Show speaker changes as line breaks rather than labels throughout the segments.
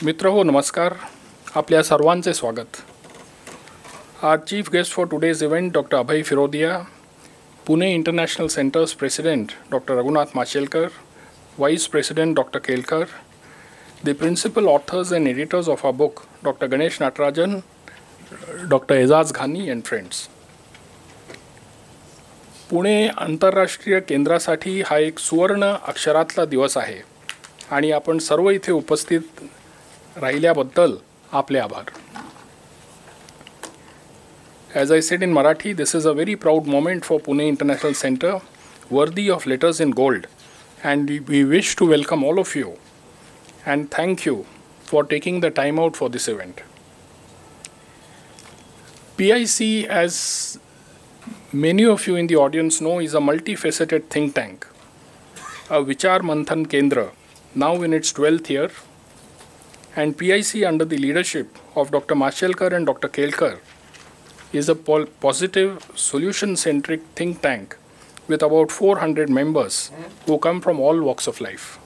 मित्र हो नमस्कार, आपल्या सर्वांचे स्वागत. Our chief guest for today's event, Dr. Abhay Firodia, Pune International Center's President, Dr. Raghunath Mashelkar, Vice President, Dr. Kelkar, the principal authors and editors of our book, Dr. Ganesh Natarajan, Dr. Ezaz Ghani, and friends. Pune आंतरराष्ट्रीय केंद्रासाठी हा एक सुवर्ण अक्षरातला दिवस आहे आणि आपण सर्व इथे उपस्थित राहिल्याबद्दल आपले आभार. As I said in Marathi, this is a very proud moment for Pune International Center, worthy of letters in gold, and we wish to welcome all of you and thank you for taking the time out for this event. PIC, as many of you in the audience know, is a multifaceted think tank, a Vichar Manthan Kendra, now in its 12th year, and PIC under the leadership of Dr. Mashelkar and Dr. Kelkar is a positive, solution-centric think tank with about 400 members who come from all walks of life.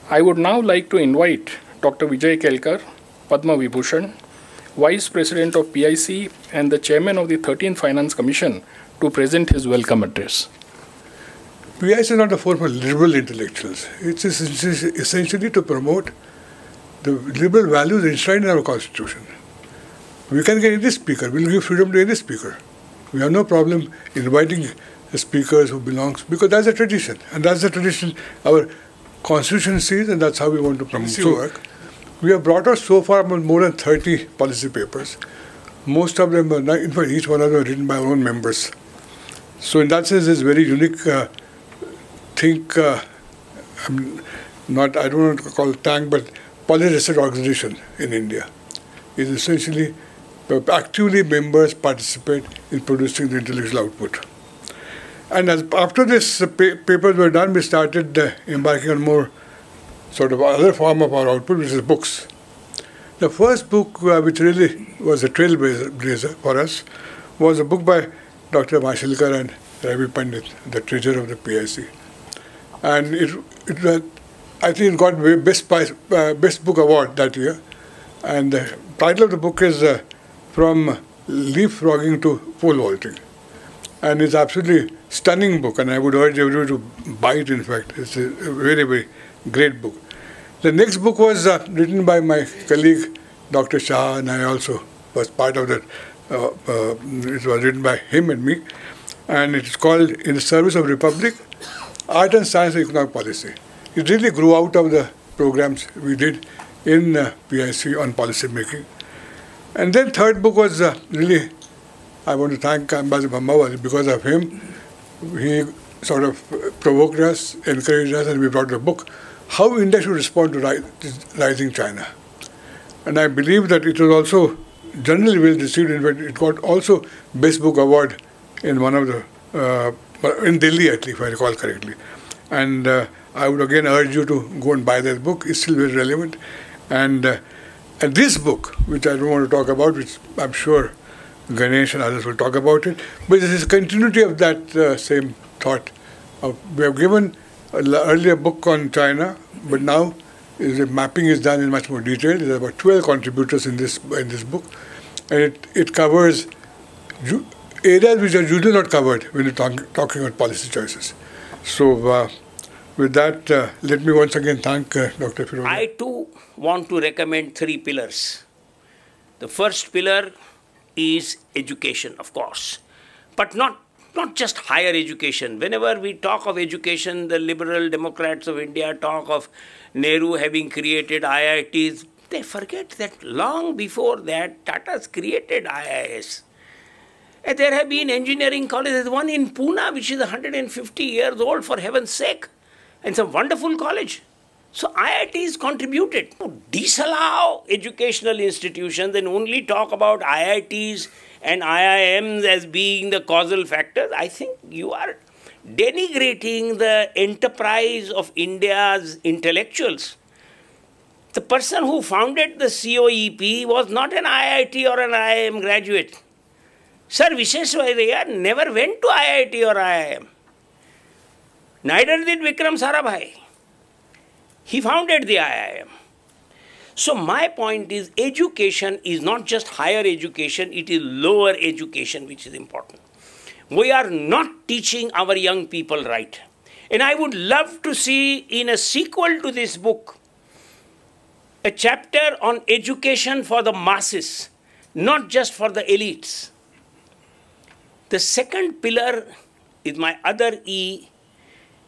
I would now like to invite Dr. Vijay Kelkar, Padma Vibhushan, Vice President of PIC and the Chairman of the 13th Finance Commission, to present his welcome address.
PIC is not a forum for liberal intellectuals. It is essentially to promote the liberal values enshrined in our Constitution. We can get any speaker. We will give freedom to any speaker. We have no problem inviting the speakers who belongs, because that's a tradition. And that's the tradition our Constitution sees, and that's how we want to promote work. We have brought out so far more than 30 policy papers. Most of them are, in fact, each one of them are written by our own members. So in that sense, it's very unique I don't want to call it tank, but policy research organization in India. Is essentially actively members participate in producing the intellectual output. And after this papers were done, we started embarking on more sort of other form of our output, which is books. The first book, which really was a trailblazer for us, was a book by Dr. Mashelkar and Ravi Pandit, the treasurer of the PIC. And I think it got Best Book Award that year. And the title of the book is From Leapfrogging to Pole Vaulting. And it's absolutely stunning book, and I would urge everyone to buy it, in fact. It's a very, very great book. The next book was written by my colleague, Dr. Shah, and I also was part of that. It was written by him and me. And it's called In the Service of Republic, Art and Science and Economic Policy. It really grew out of the programs we did in PIC on policy making. And then third book was really, I want to thank Ambassador Bhammawali. Because of him, he sort of provoked us, encouraged us, and we brought the book, How India Should Respond to Rising China. And I believe that it was also generally well received. In fact, it got also Best Book Award in one of the, in Delhi, at least, if I recall correctly. And I would again urge you to go and buy that book. It's still very relevant. And this book, which I don't want to talk about, which I'm sure Ganesh and others will talk about it, but this is a continuity of that same thought. We have given an earlier book on China, but now the mapping is done in much more detail. There are about 12 contributors in this book, and it covers areas which are usually not covered when you're talking about policy choices. So with that, let me once again thank Dr. Firodia.
I too want to recommend 3 pillars. The first pillar is education, of course, but not just higher education. Whenever we talk of education, the liberal Democrats of India talk of Nehru having created IITs. They forget that long before that, Tata's created IIS. And there have been engineering colleges. There's one in Pune, which is 150 years old, for heaven's sake. And it's a wonderful college. So IITs contributed. To disallow educational institutions and only talk about IITs and IIMs as being the causal factors, I think you are denigrating the enterprise of India's intellectuals. The person who founded the COEP was not an IIT or an IIM graduate. Sir Visheshwaraya never went to IIT or IIM. Neither did Vikram Sarabhai. He founded the IIM. So my point is education is not just higher education, it is lower education which is important. We are not teaching our young people right. And I would love to see in a sequel to this book a chapter on education for the masses, not just for the elites. The second pillar is my other E,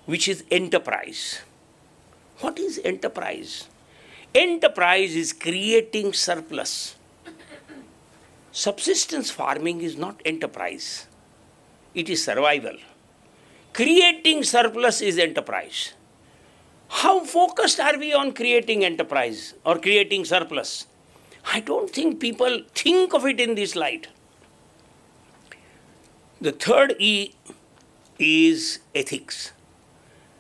which is enterprise. What is enterprise? Enterprise is creating surplus. Subsistence farming is not enterprise. It is survival. Creating surplus is enterprise. How focused are we on creating enterprise or creating surplus? I don't think people think of it in this light. The third E is ethics.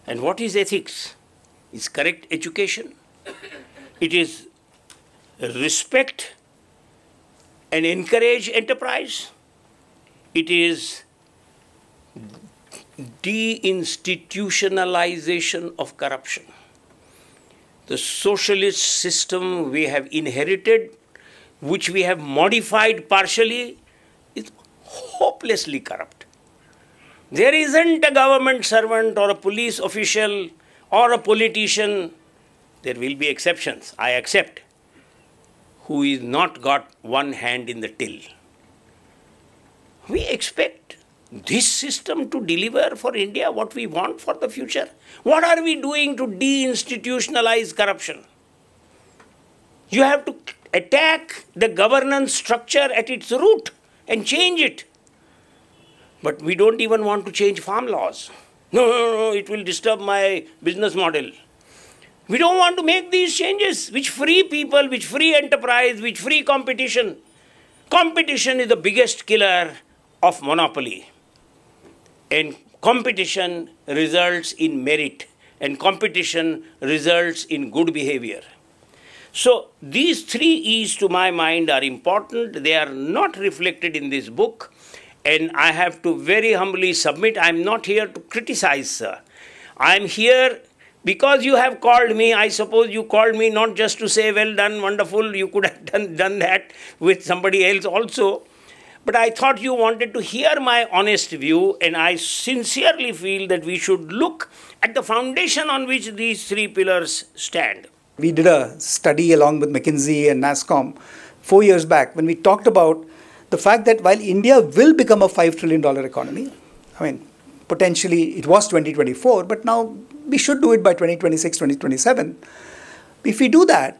And what is ethics? It's correct education. It is respect and encourage enterprise. It is deinstitutionalization of corruption. The socialist system we have inherited, which we have modified partially, is hopelessly corrupt. There isn't a government servant or a police official or a politician, there will be exceptions, I accept, who is not got one hand in the till. We expect this system to deliver for India what we want for the future. What are we doing to deinstitutionalize corruption? You have to attack the governance structure at its root and change it. But we don't even want to change farm laws. No, it will disturb my business model. We don't want to make these changes which free people, which free enterprise, which free competition. Competition is the biggest killer of monopoly. And competition results in merit. And competition results in good behavior. So these three E's to my mind are important. They are not reflected in this book. And I have to very humbly submit, I am not here to criticize, sir. I am here because you have called me. I suppose you called me not just to say, well done, wonderful, you could have done that with somebody else also. But I thought you wanted to hear my honest view, and I sincerely feel that we should look at the foundation on which these three pillars stand.
We did a study along with McKinsey and NASSCOM 4 years back when we talked about the fact that while India will become a $5 trillion economy, I mean, potentially it was 2024, but now we should do it by 2026, 2027. If we do that,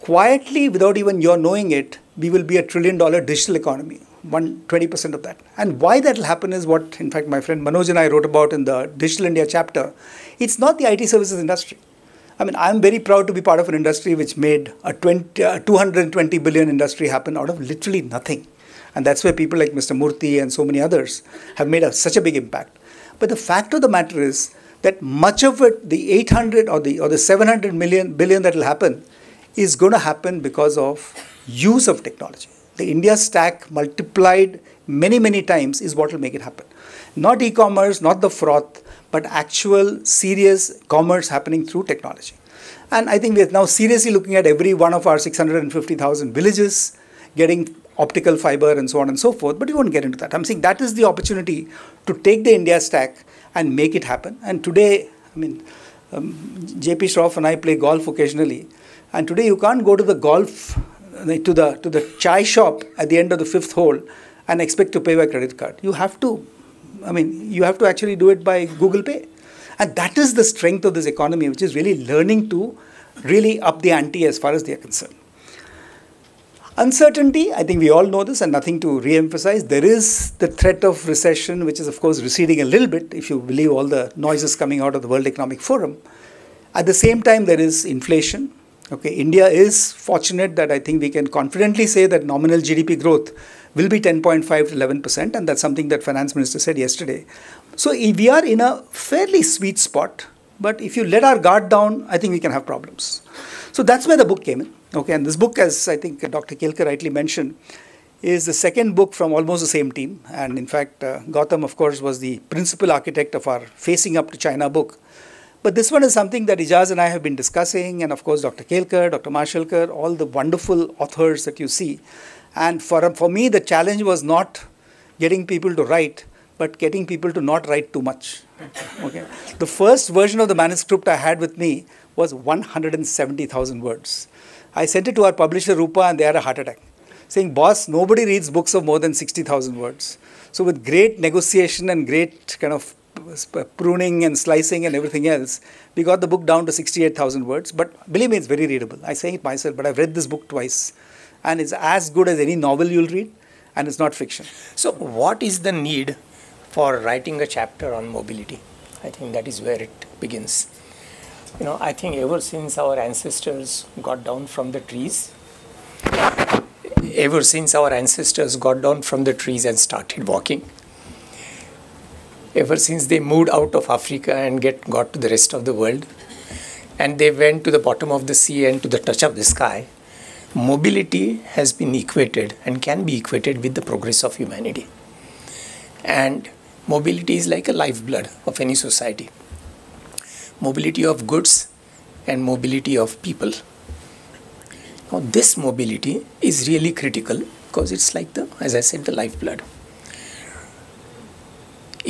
quietly, without even your knowing it, we will be a $1 trillion digital economy, 20% of that. And why that will happen is what, in fact, my friend Manoj and I wrote about in the Digital India chapter. It's not the IT services industry. I mean, I'm very proud to be part of an industry which made a 220 billion industry happen out of literally nothing. And that's where people like Mr. Murthy and so many others have made such a big impact. But the fact of the matter is that much of it, the 800 or the 700 billion that will happen, is going to happen because of use of technology. The India stack multiplied many, many times is what will make it happen. Not e-commerce, not the froth, but actual serious commerce happening through technology. And I think we are now seriously looking at every one of our 650,000 villages getting optical fiber and so on and so forth, but we won't get into that. I'm saying that is the opportunity to take the India stack and make it happen. And today, I mean, JP Shroff and I play golf occasionally, and today you can't go to the golf, to the chai shop at the end of the fifth hole and expect to pay by credit card. You have to, I mean, you have to actually do it by Google Pay. And that is the strength of this economy, which is really learning to really up the ante as far as they are concerned. Uncertainty, I think we all know this and nothing to re-emphasize. There is the threat of recession, which is of course receding a little bit if you believe all the noises coming out of the World Economic Forum. At the same time, there is inflation. Okay, India is fortunate that I think we can confidently say that nominal GDP growth will be 10.5 to 11%, and that's something that Finance Minister said yesterday. So we are in a fairly sweet spot, but if you let our guard down, I think we can have problems. So that's where the book came in. Okay, and this book, as I think Dr. Kelkar rightly mentioned, is the second book from almost the same team. And in fact, Gautam, of course, was the principal architect of our Facing Up to China book. But this one is something that Ijaz and I have been discussing, and of course Dr. Kelkar, Dr. Mashelkar, all the wonderful authors that you see. And for me, the challenge was not getting people to write, but getting people to not write too much. Okay. The first version of the manuscript I had with me was 170,000 words. I sent it to our publisher Rupa, and they had a heart attack, saying, "Boss, nobody reads books of more than 60,000 words." So with great negotiation and great kind of pruning and slicing and everything else, we got the book down to 68,000 words. But believe me, it's very readable. I say it myself, but I've read this book twice. And it's as good as any novel you'll read, and it's not fiction.
So what is the need for writing a chapter on mobility? I think that is where it begins. I think ever since our ancestors got down from the trees, and started walking, ever since they moved out of Africa and got to the rest of the world, and they went to the bottom of the sea and to the touch of the sky, mobility has been equated and can be equated with the progress of humanity. And mobility is like a lifeblood of any society. Mobility of goods and mobility of people. Now this mobility is really critical because it's like as I said, the lifeblood.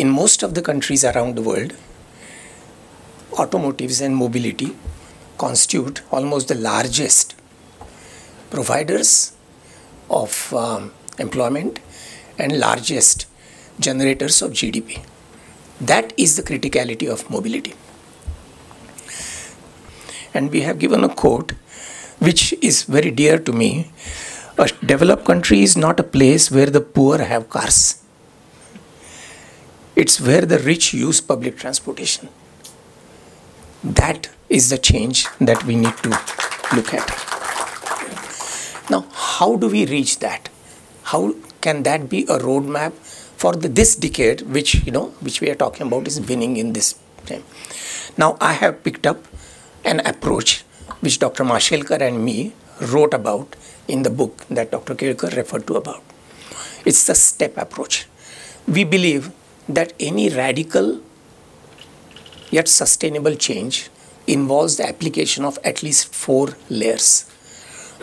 In most of the countries around the world, automotives and mobility constitute almost the largest providers of employment and largest generators of GDP. That is the criticality of mobility. And we have given a quote which is very dear to me. A developed country is not a place where the poor have cars. It's where the rich use public transportation. That is the change that we need to look at. Now, how do we reach that? How can that be a roadmap for this decade, which we are talking about is winning in this time? Now, I have picked up an approach which Dr. Mashelkar and me wrote about in the book that Dr. Kelkar referred to about. It's the step approach. We believe that any radical yet sustainable change involves the application of at least 4 layers.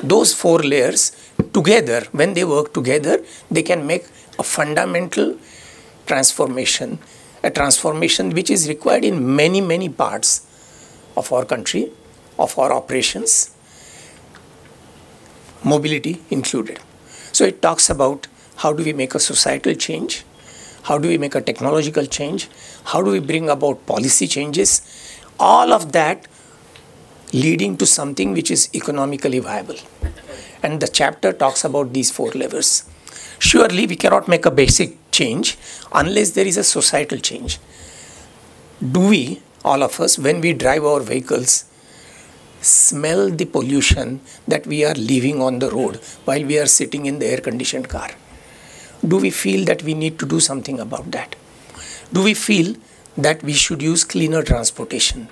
Those 4 layers together, when they work together, they can make a fundamental transformation, a transformation which is required in many, many parts of our country, of our operations, mobility included. So it talks about how do we make a societal change, how do we make a technological change, how do we bring about policy changes, all of that leading to something which is economically viable. And the chapter talks about these 4 levers. Surely we cannot make a basic change unless there is a societal change. Do we, all of us, when we drive our vehicles, smell the pollution that we are leaving on the road while we are sitting in the air-conditioned car? Do we feel that we need to do something about that? Do we feel that we should use cleaner transportation?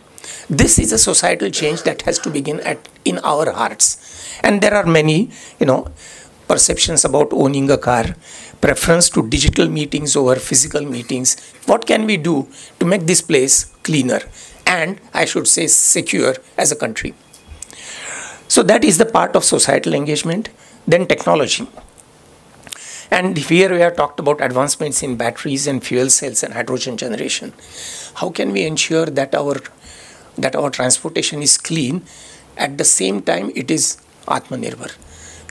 This is a societal change that has to begin in our hearts. And there are many, perceptions about owning a car, preference to digital meetings over physical meetings. What can we do to make this place cleaner and, I should say, secure as a country? So that is the part of societal engagement. Then technology. And here we have talked about advancements in batteries and fuel cells and hydrogen generation. How can we ensure that our transportation is clean, at the same time it is Atmanirbhar?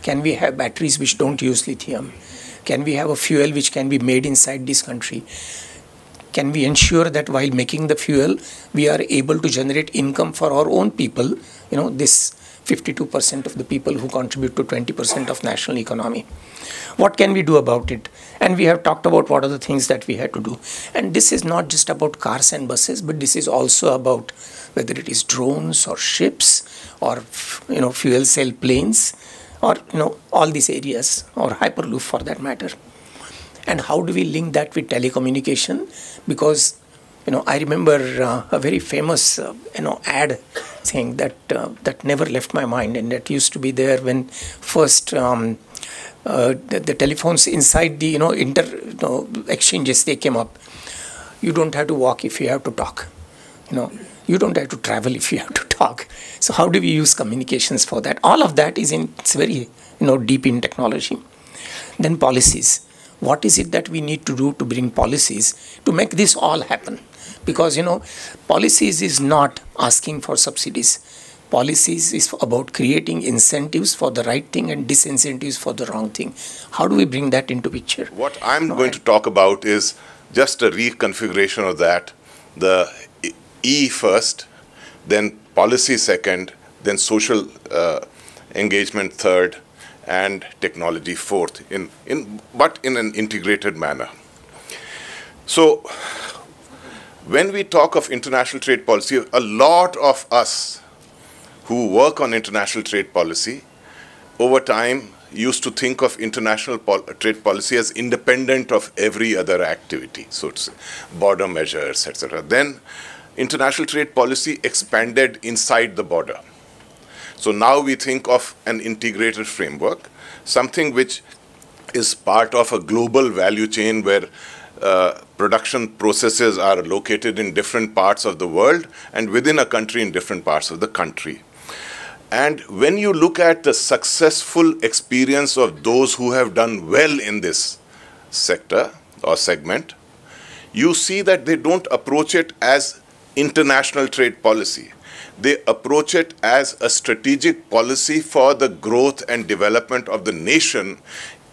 Can we have batteries which don't use lithium? Can we have a fuel which can be made inside this country? Can we ensure that while making the fuel, we are able to generate income for our own people, this 52% of the people who contribute to 20% of national economy? What can we do about it? And we have talked about what are the things that we had to do. And this is not just about cars and buses, but this is also about whether it is drones or ships or, fuel cell planes or, all these areas, or Hyperloop for that matter. And how do we link that with telecommunication? Because, I remember a very famous, ad thing that never left my mind, and that used to be there when first the telephones inside the exchanges, they came up. You don't have to walk if you have to talk. You don't have to travel if you have to talk. So how do we use communications for that? All of that it's very deep in technology. Then policies. What is it that we need to do to bring policies to make this all happen? Because policies is not asking for subsidies. Policies is about creating incentives for the right thing and disincentives for the wrong thing. How do we bring that into picture?
What I'm going to talk about is just a reconfiguration of that. The E first, then policy second, then social engagement third, and technology fourth, but in an integrated manner. So when we talk of international trade policy, a lot of us who work on international trade policy over time used to think of international trade policy as independent of every other activity, so it's border measures, etc. Then international trade policy expanded inside the border. So now we think of an integrated framework, something which is part of a global value chain where production processes are located in different parts of the world and within a country in different parts of the country. And when you look at the successful experience of those who have done well in this sector or segment, you see that they don't approach it as international trade policy. They approach it as a strategic policy for the growth and development of the nation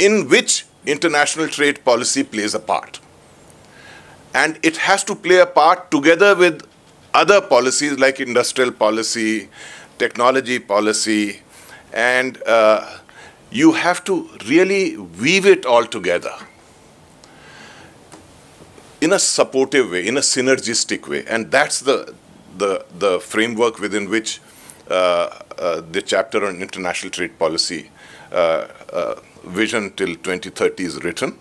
in which international trade policy plays a part. And it has to play a part together with other policies like industrial policy, technology policy, and you have to really weave it all together in a supportive way, in a synergistic way. And that's the framework within which the chapter on international trade policy vision till 2030 is written.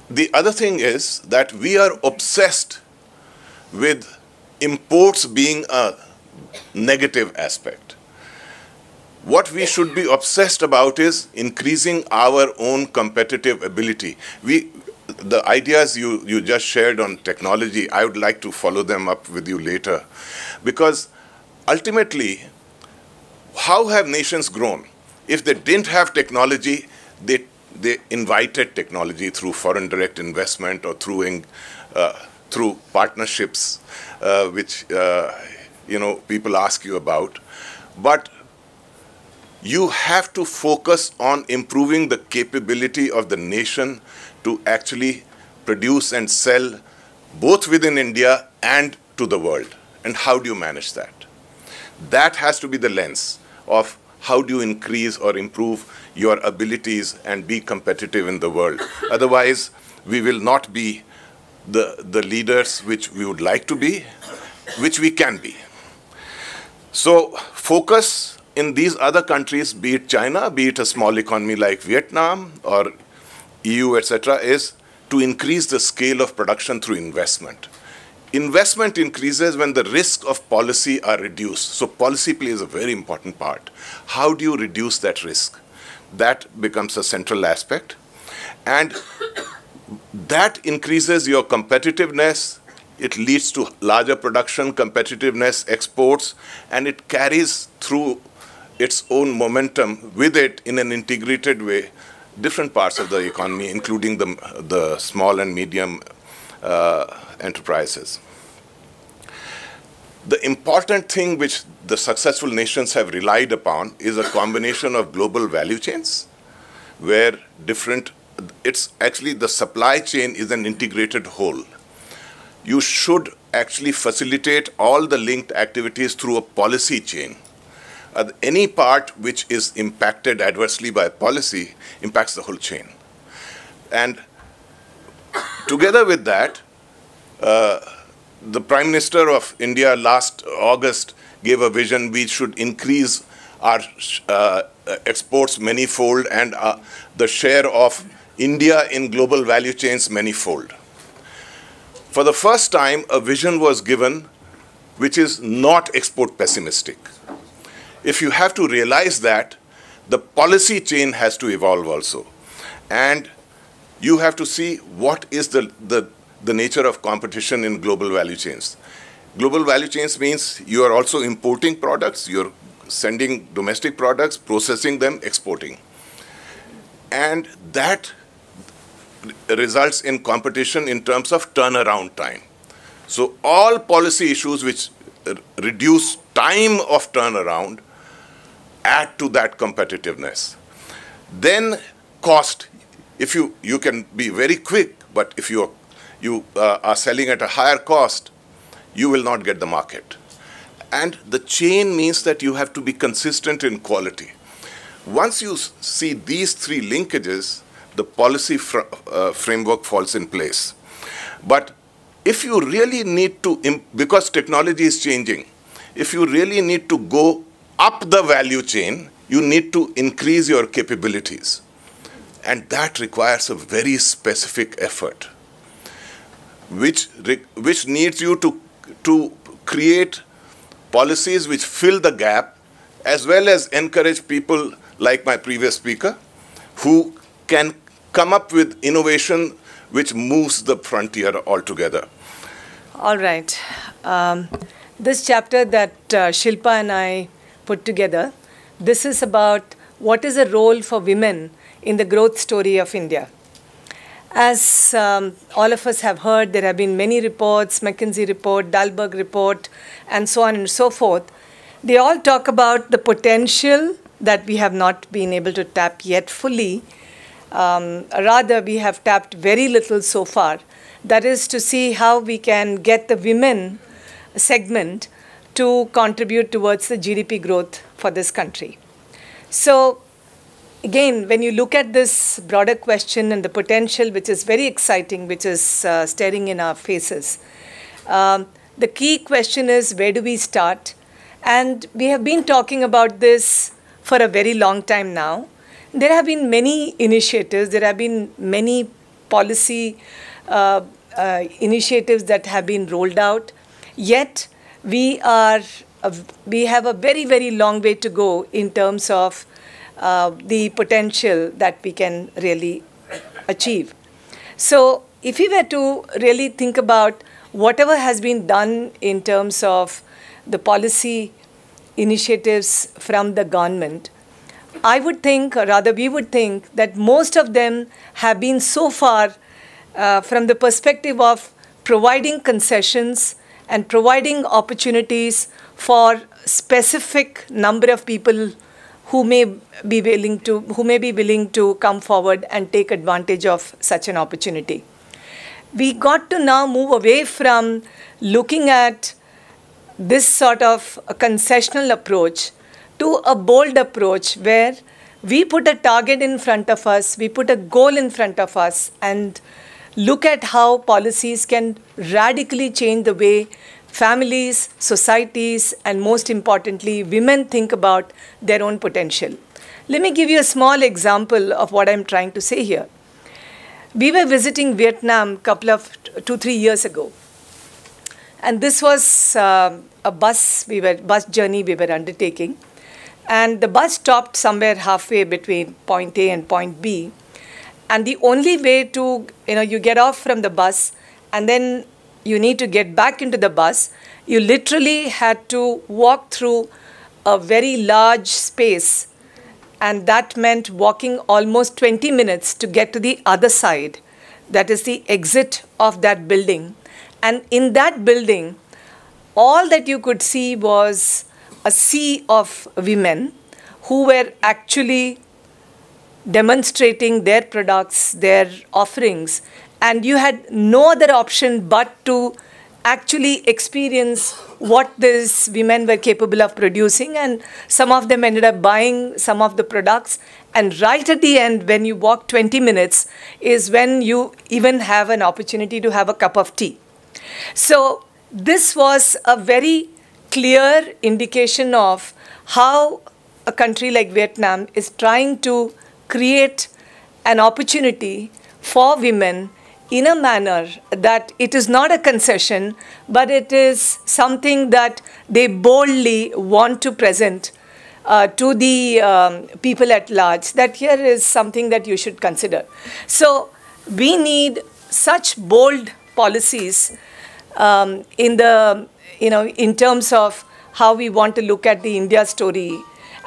The other thing is that we are obsessed with imports being a negative aspect. What we should be obsessed about is increasing our own competitive ability. The ideas you just shared on technology, I would like to follow them up with you later. Because ultimately, how have nations grown? If they didn't have technology, they invited technology through foreign direct investment or through partnerships, which people ask you about. But you have to focus on improving the capability of the nation to actually produce and sell both within India and to the world. And how do you manage that? That has to be the lens of how do you increase or improve your abilities and be competitive in the world. Otherwise, we will not be the leaders which we would like to be, which we can be. So focus in these other countries, be it China, be it a small economy like Vietnam or EU, etc., is to increase the scale of production through investment. Investment increases when the risks of policy are reduced. So policy plays a very important part. How do you reduce that risk? That becomes a central aspect. And that increases your competitiveness. It leads to larger production, competitiveness, exports, and it carries through its own momentum with it in an integrated way different parts of the economy, including the small and medium enterprises. The important thing which the successful nations have relied upon is a combination of global value chains, where it's actually the supply chain is an integrated whole. You should actually facilitate all the linked activities through a policy chain. Any part which is impacted adversely by policy impacts the whole chain. And together with that, the Prime Minister of India last August gave a vision we should increase our exports manyfold and the share of India in global value chains manyfold. For the first time, a vision was given which is not export pessimistic. If you have to realize that, the policy chain has to evolve also. And you have to see what is the the nature of competition in global value chains. Global value chains means you are also importing products, you're sending domestic products, processing them, exporting. And that results in competition in terms of turnaround time. So all policy issues which reduce time of turnaround add to that competitiveness. Then cost. If you can be very quick, but if you are selling at a higher cost, you will not get the market. And the chain means that you have to be consistent in quality. Once you see these three linkages, the policy framework falls in place. But if you really need to, because technology is changing, if you really need to go up the value chain, you need to increase your capabilities. And that requires a very specific effort, which needs you to create policies which fill the gap, as well as encourage people like my previous speaker, who can come up with innovation which moves the frontier altogether.
All right. This chapter that Shilpa and I put together, this is about what is the role for women in the growth story of India. As all of us have heard, there have been many reports, McKinsey report, Dalberg report, and so on and so forth. They all talk about the potential that we have not been able to tap yet fully. Rather, we have tapped very little so far. That is to see how we can get the women segment to contribute towards the GDP growth for this country. So, again, when you look at this broader question and the potential, which is very exciting, which is staring in our faces, the key question is, where do we start? And we have been talking about this for a very long time now. There have been many initiatives, there have been many policy initiatives that have been rolled out, yet we have a very, very long way to go in terms of the potential that we can really achieve. So if we were to really think about whatever has been done in terms of the policy initiatives from the government, I would think, or rather we would think, that most of them have been so far from the perspective of providing concessions and providing opportunities for specific number of people who may be willing to come forward and take advantage of such an opportunity. We got to now move away from looking at this sort of a concessional approach to a bold approach where we put a target in front of us, we put a goal in front of us, and look at how policies can radically change the way families, societies, and most importantly, women think about their own potential. Let me give you a small example of what I'm trying to say here. We were visiting Vietnam couple of 2-3 years ago. And this was a bus journey we were undertaking. And the bus stopped somewhere halfway between point A and point B. And the only way to, you get off from the bus and then you need to get back into the bus, you literally had to walk through a very large space. And that meant walking almost 20 minutes to get to the other side. That is the exit of that building. And in that building, all that you could see was a sea of women who were actually demonstrating their products, their offerings, and you had no other option but to actually experience what these women were capable of producing, and some of them ended up buying some of the products. And right at the end, when you walk 20 minutes, is when you even have an opportunity to have a cup of tea. So this was a very clear indication of how a country like Vietnam is trying to create an opportunity for women in a manner that it is not a concession, but it is something that they boldly want to present to the people at large, that here is something that you should consider. So we need such bold policies in terms of how we want to look at the India story.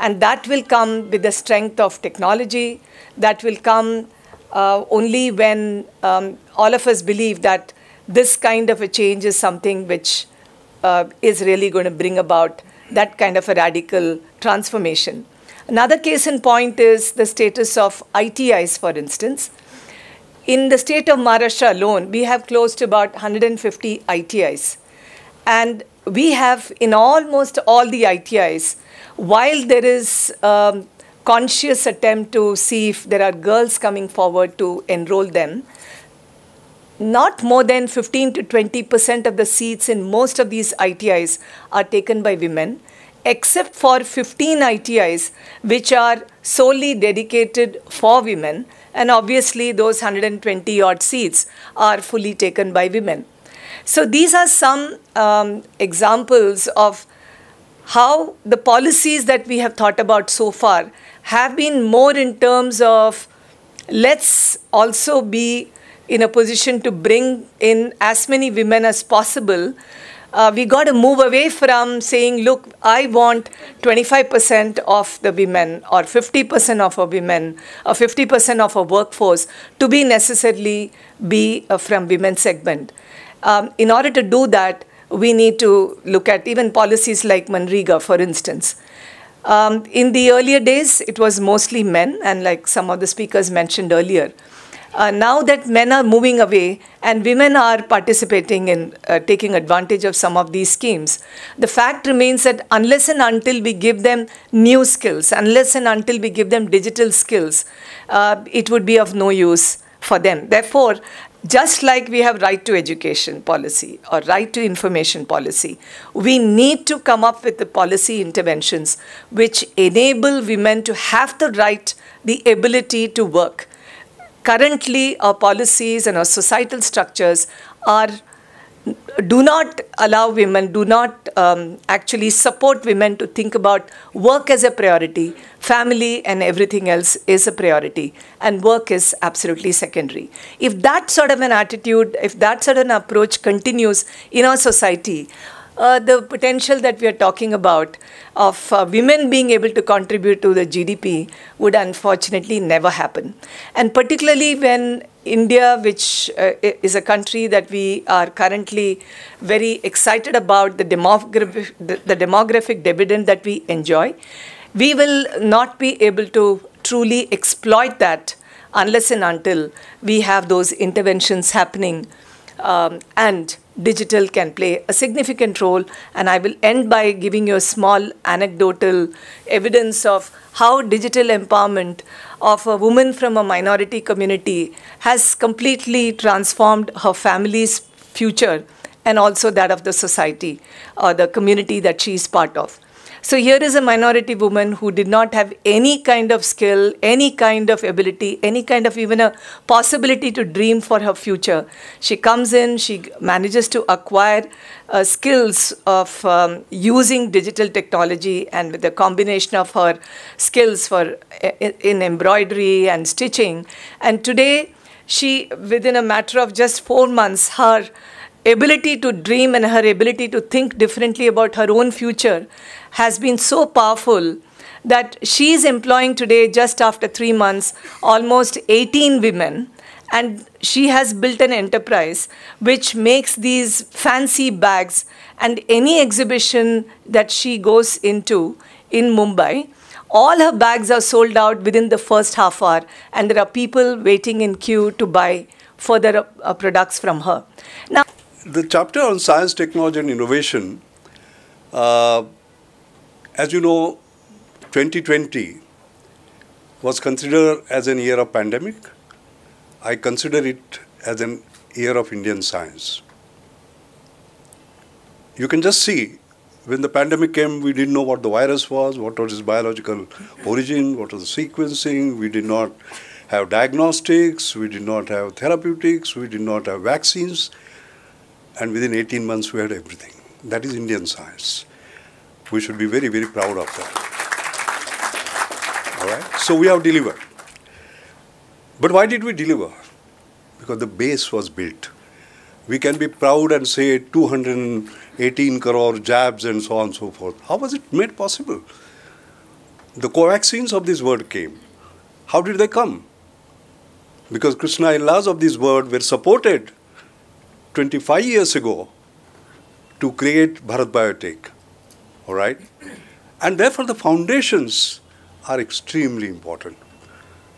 And that will come with the strength of technology. That will come only when all of us believe that this kind of a change is something which is really going to bring about that kind of a radical transformation. Another case in point is the status of ITIs, for instance. In the state of Maharashtra alone, we have close to about 150 ITIs. And we have in almost all the ITIs, while there is conscious attempt to see if there are girls coming forward to enroll them, not more than 15 to 20% of the seats in most of these ITIs are taken by women, except for 15 ITIs which are solely dedicated for women, and obviously those 120 odd seats are fully taken by women. So these are some examples of how the policies that we have thought about so far have been more in terms of let's also be in a position to bring in as many women as possible. We got to move away from saying, look, I want 25% of the women or 50% of our women or 50% of our workforce to be necessarily be from women's segment. In order to do that, we need to look at even policies like Manrega, for instance. In the earlier days, it was mostly men, and like some of the speakers mentioned earlier. Now that men are moving away and women are participating in taking advantage of some of these schemes, the fact remains that unless and until we give them new skills, unless and until we give them digital skills, it would be of no use for them. Therefore, just like we have right to education policy or right to information policy, we need to come up with the policy interventions which enable women to have the right, the ability to work. Currently, our policies and our societal structures do not allow women, do not actually support women to think about work as a priority. Family and everything else is a priority, and work is absolutely secondary. If that sort of an attitude, if that sort of an approach continues in our society, the potential that we are talking about of women being able to contribute to the GDP would unfortunately never happen. And particularly when India, which is a country that we are currently very excited about, the demographic dividend that we enjoy, we will not be able to truly exploit that unless and until we have those interventions happening, and digital can play a significant role. And I will end by giving you a small anecdotal evidence of how digital empowerment of a woman from a minority community has completely transformed her family's future and also that of the society or the community that she is part of. So here is a minority woman who did not have any kind of skill, any kind of ability, any kind of even a possibility to dream for her future. She comes in, she manages to acquire skills of using digital technology, and with the combination of her skills in embroidery and stitching. And today, she, within a matter of just 4 months, her ability to dream and her ability to think differently about her own future has been so powerful that she is employing today, just after 3 months, almost 18 women. And she has built an enterprise which makes these fancy bags, and any exhibition that she goes into in Mumbai, all her bags are sold out within the first half hour, and there are people waiting in queue to buy further products from her. Now,
the chapter on science, technology and innovation, as you know, 2020 was considered as an year of pandemic. I consider it as an year of Indian science. You can just see, when the pandemic came, we didn't know what the virus was, what was its biological origin, what was the sequencing. We did not have diagnostics, we did not have therapeutics, we did not have vaccines. And within 18 months, we had everything. That is Indian science. We should be very, very proud of that. All right? So we have delivered. But why did we deliver? Because the base was built. We can be proud and say 218 crore jabs and so on and so forth. How was it made possible? The covaxins of this world came. How did they come? Because Krishna Illas of this world were supported 25 years ago to create Bharat Biotech. All right? And therefore the foundations are extremely important.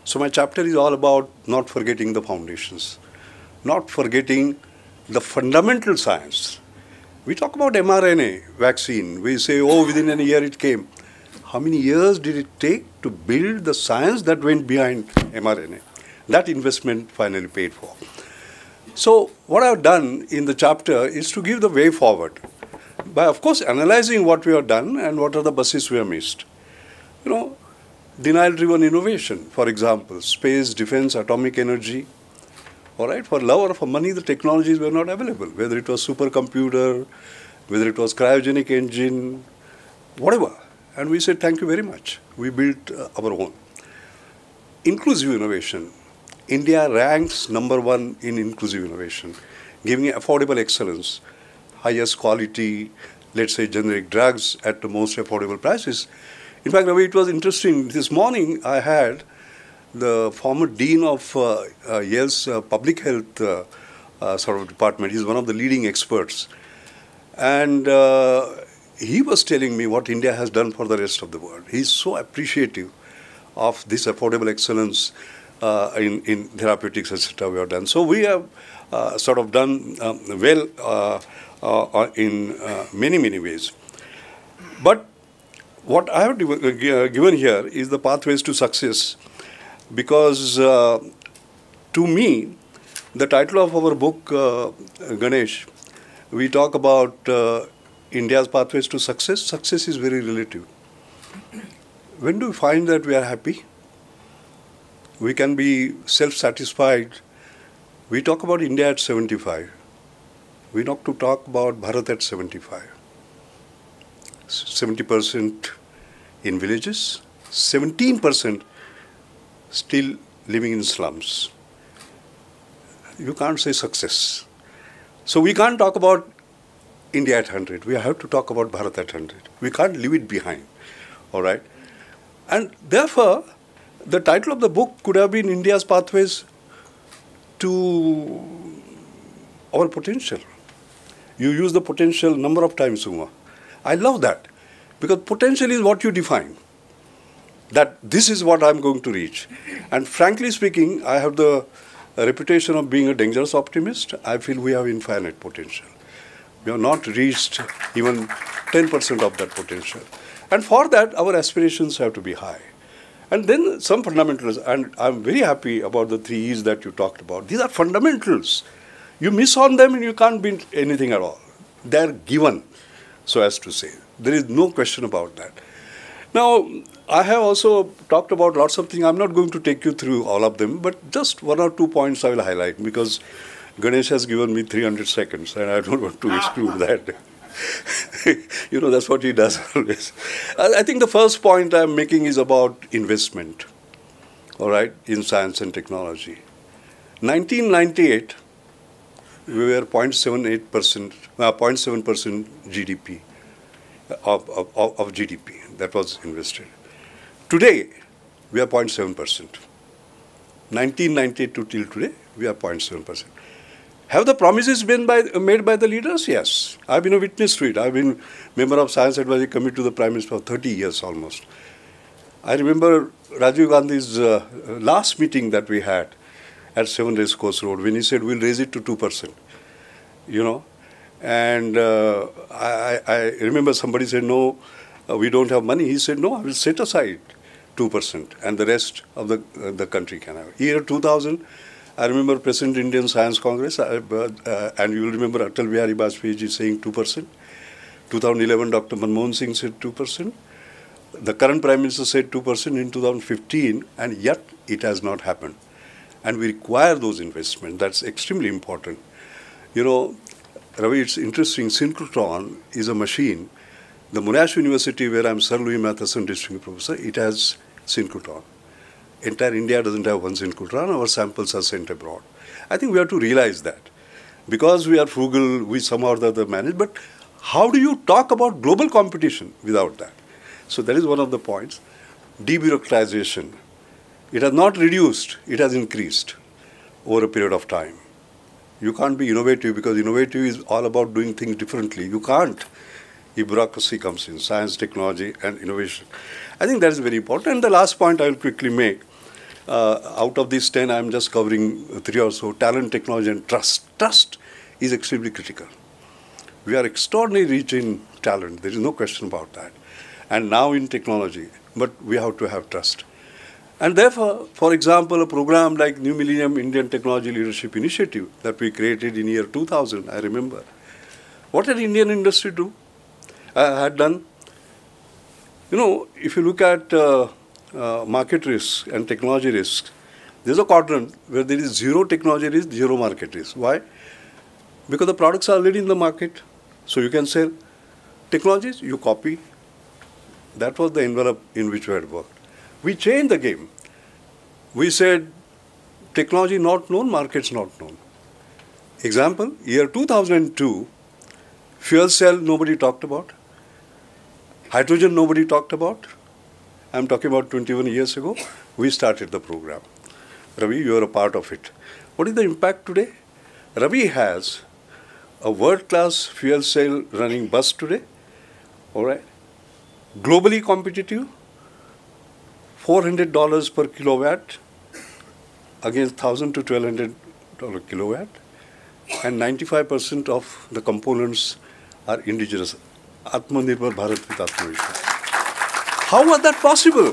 So my chapter is all about not forgetting the foundations, not forgetting the fundamental science. We talk about mRNA vaccine. We say, oh, within a year it came. How many years did it take to build the science that went behind mRNA? That investment finally paid for. So what I've done in the chapter is to give the way forward by, of course, analyzing what we have done and what are the buses we have missed. You know, denial-driven innovation, for example, space, defense, atomic energy. All right, for love or for money, the technologies were not available, whether it was supercomputer, whether it was cryogenic engine, whatever. And we said, thank you very much. We built our own. Inclusive innovation. India ranks #1 in inclusive innovation, giving affordable excellence, highest quality, let's say generic drugs at the most affordable prices. In fact, Ravi, it was interesting. This morning I had the former dean of Yale's public health sort of department. He's one of the leading experts. And he was telling me what India has done for the rest of the world. He's so appreciative of this affordable excellence in therapeutics, etc. we have done. So we have sort of done well in many, many ways. But what I have given here is the pathways to success, because to me, the title of our book, Ganesh, we talk about India's pathways to success. Success is very relative. When do we find that we are happy? We can be self-satisfied. We talk about India at 75. We not to talk about Bharat at 75. 70% in villages, 17% still living in slums. You can't say success. So we can't talk about India at 100. We have to talk about Bharat at 100. We can't leave it behind. All right? And therefore, the title of the book could have been India's Pathways to Our Potential. You use the potential number of times, Suma. I love that, because potential is what you define. That this is what I'm going to reach. And frankly speaking, I have the reputation of being a dangerous optimist. I feel we have infinite potential. We have not reached even 10% of that potential. And for that, our aspirations have to be high. And then some fundamentals, and I'm very happy about the 3 E's that you talked about. These are fundamentals. You miss on them and you can't build anything at all. They're given, so as to say. There is no question about that. Now, I have also talked about lots of things. I'm not going to take you through all of them, but just 1 or 2 points I will highlight, because Ganesh has given me 300 seconds and I don't want to exclude that. You know, that's what he does always. I think the first point I'm making is about investment, all right, in science and technology. 1998, we were 0.7% GDP of GDP that was invested. Today, we are 0.7%. 1998 to till today, we are 0.7%. Have the promises been made by the leaders? Yes. I've been a witness to it. I've been member of Science Advisory Committee to the Prime Minister for 30 years almost. I remember Rajiv Gandhi's last meeting that we had at 7 Race Course Road, when he said, we'll raise it to 2%. You know, and I remember somebody said, no, we don't have money. He said, no, I will set aside 2% and the rest of the country can have. Year 2000, I remember President Indian Science Congress, and you will remember Atal Bihari Vajpayee saying 2%. 2011, Dr. Manmohan Singh said 2%. The current Prime Minister said 2% in 2015, and yet it has not happened. And we require those investments. That's extremely important. You know, Ravi, it's interesting, synchrotron is a machine. The Monash University, where I'm Sir Louis Matheson Distinguished Professor, it has synchrotron. Entire India doesn't have one synchrotron. Our samples are sent abroad. I think we have to realize that. Because we are frugal, we somehow or the other manage. But how do you talk about global competition without that? So that is one of the points. Debureaucratization. It has not reduced, it has increased over a period of time. You can't be innovative because innovative is all about doing things differently. You can't if bureaucracy comes in, science, technology, and innovation. I think that is very important. And the last point I will quickly make, out of these 10, I'm just covering 3 or so, talent, technology, and trust. Trust is extremely critical. We are extraordinarily rich in talent. There is no question about that. And now in technology, but we have to have trust. And therefore, for example, a program like New Millennium Indian Technology Leadership Initiative that we created in year 2000, I remember. What did Indian industry do? Had done? You know, if you look at market risks and technology risks, there's a quadrant where there is zero technology risk, zero market risk. Why? Because the products are already in the market. So you can sell technologies, you copy. That was the envelope in which we had worked. We changed the game. We said, technology not known, markets not known. Example, year 2002, fuel cell nobody talked about. Hydrogen nobody talked about. I'm talking about 21 years ago. We started the program. Ravi, you are a part of it. What is the impact today? Ravi has a world-class fuel cell running bus today. All right. Globally competitive. $400 per kilowatt against $1,000 to $1,200 kilowatt, and 95% of the components are indigenous. Atmanirbhar Bharat with Atmavishwas. How was that possible?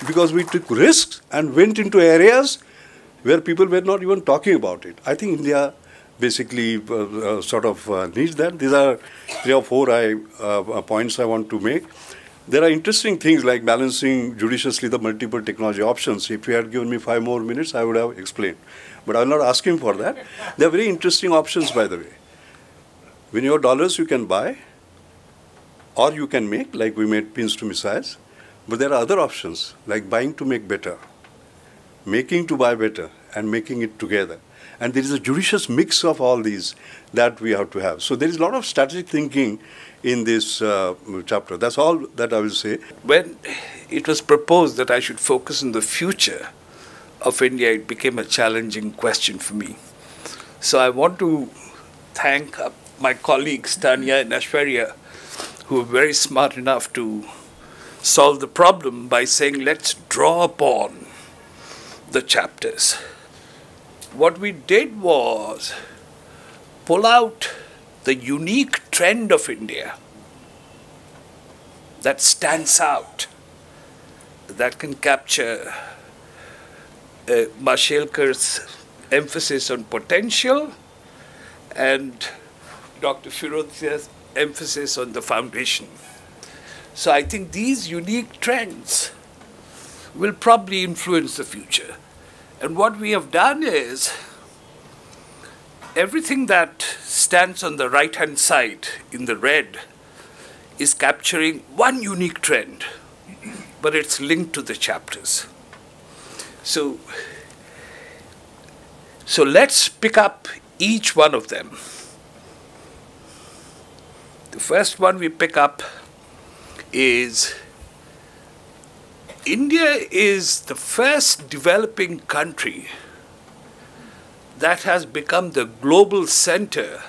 Because we took risks and went into areas where people were not even talking about it. I think India basically needs that. These are 3 or 4 points I want to make. There are interesting things like balancing judiciously the multiple technology options. If you had given me 5 more minutes, I would have explained. But I'm not asking for that. They are very interesting options, by the way. When you have dollars, you can buy, or you can make, like we made pins to missiles. But there are other options, like buying to make better, making to buy better, and making it together. And there is a judicious mix of all these that we have to have. So there is a lot of strategic thinking in this chapter. That's all that I will say.
When it was proposed that I should focus on the future of India, it became a challenging question for me. So I want to thank my colleagues Tanya and Ashwarya, who were very smart enough to solve the problem by saying, let's draw upon the chapters. What we did was pull out the unique trend of India that stands out, that can capture Mashelkar's emphasis on potential and Dr. Firodia's emphasis on the foundation. So I think these unique trends will probably influence the future. And what we have done is, everything that stands on the right-hand side in the red is capturing one unique trend, but it's linked to the chapters. So let's pick up each one of them. The first one we pick up is India is the first developing country that has become the global center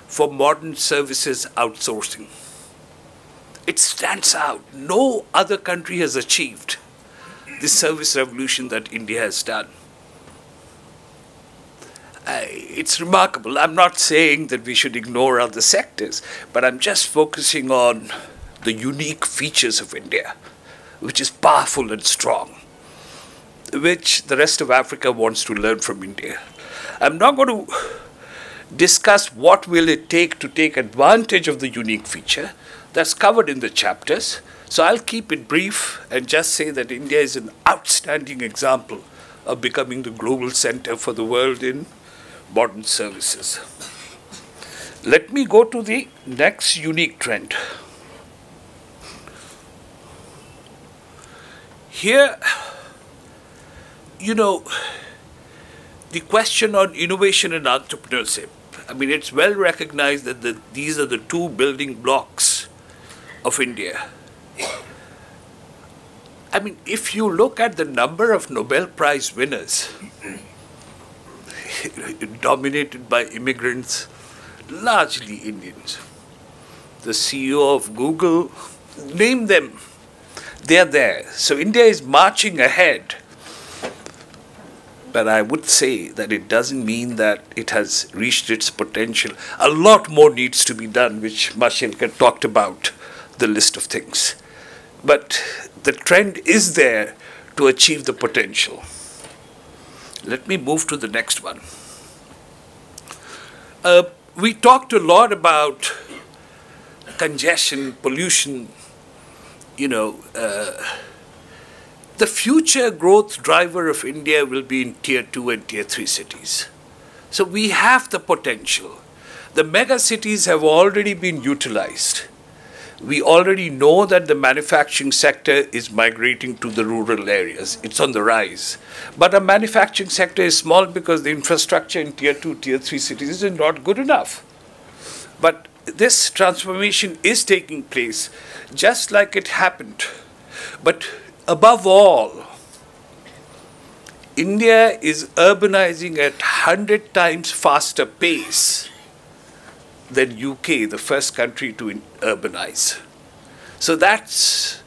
for modern services outsourcing. It stands out. No other country has achieved this service revolution that India has done. It's remarkable. I'm not saying that we should ignore other sectors, but I'm just focusing on the unique features of India, which is powerful and strong, which the rest of Africa wants to learn from India. I'm not going to discuss what will it take to take advantage of the unique feature. That's covered in the chapters. So I'll keep it brief and just say that India is an outstanding example of becoming the global center for the world in modern services. Let me go to the next unique trend. Here, you know, the question on innovation and entrepreneurship I mean, it's well recognized that these are the two building blocks of India. I mean, if you look at the number of Nobel Prize winners, dominated by immigrants, largely Indians, the CEO of Google, name them, they're there. So India is marching ahead. But I would say that it doesn't mean that it has reached its potential. A lot more needs to be done, which Mashelkar talked about, the list of things. But the trend is there to achieve the potential. Let me move to the next one. We talked a lot about congestion, pollution, the future growth driver of India will be in Tier 2 and Tier 3 cities. So we have the potential. The mega cities have already been utilized. We already know that the manufacturing sector is migrating to the rural areas. It's on the rise. But our manufacturing sector is small because the infrastructure in Tier 2, Tier 3 cities is not good enough. But this transformation is taking place just like it happened. But above all, India is urbanizing at 100 times faster pace than UK, the first country to urbanize. So that's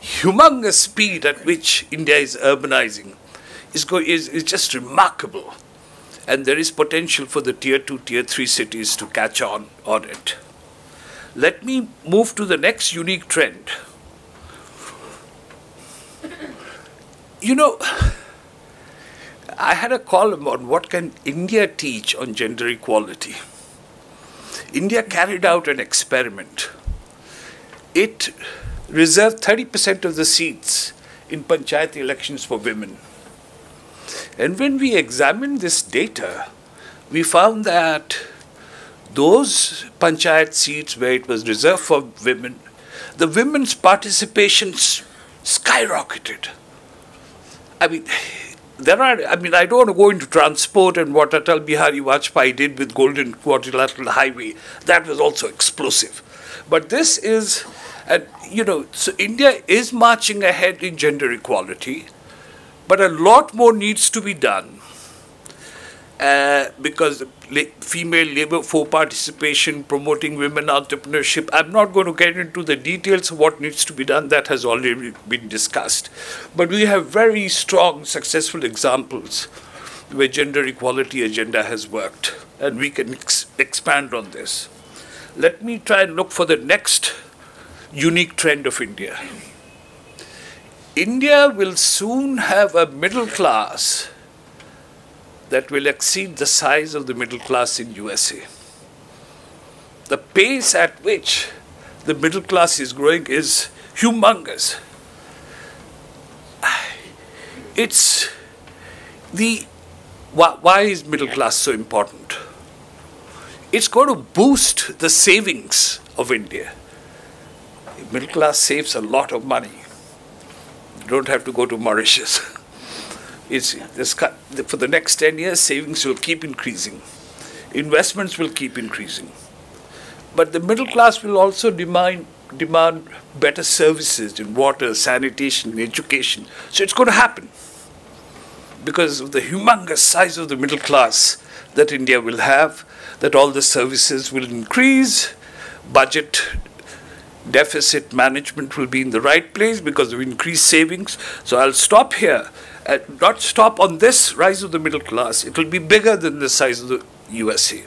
humongous speed at which India is urbanizing is just remarkable. And there is potential for the Tier 2, Tier 3 cities to catch on it. Let me move to the next unique trend. I had a column on what can India teach on gender equality. India carried out an experiment. It reserved 30% of the seats in panchayat elections for women. And when we examined this data, we found that those panchayat seats where it was reserved for women, the women's participation skyrocketed. I mean, I don't want to go into transport and what Atal Bihari Vajpayee did with Golden Quadrilateral Highway. That was also explosive. But this is, so India is marching ahead in gender equality, but a lot more needs to be done. Because female labor force participation, promoting women entrepreneurship, I'm not going to get into the details of what needs to be done. That has already been discussed. But we have very strong, successful examples where gender equality agenda has worked. And we can expand on this. Let me try and look for the next unique trend of India. India will soon have a middle class that will exceed the size of the middle class in USA. The pace at which the middle class is growing is humongous. Why is middle class so important? It's going to boost the savings of India. Middle class saves a lot of money. You don't have to go to Mauritius. For the next 10 years, savings will keep increasing. Investments will keep increasing. But the middle class will also demand better services in water, sanitation, education. So it's going to happen because of the humongous size of the middle class that India will have, that all the services will increase, budget deficit management will be in the right place because of increased savings. So I'll stop here. Not stop on this rise of the middle class. It will be bigger than the size of the USA.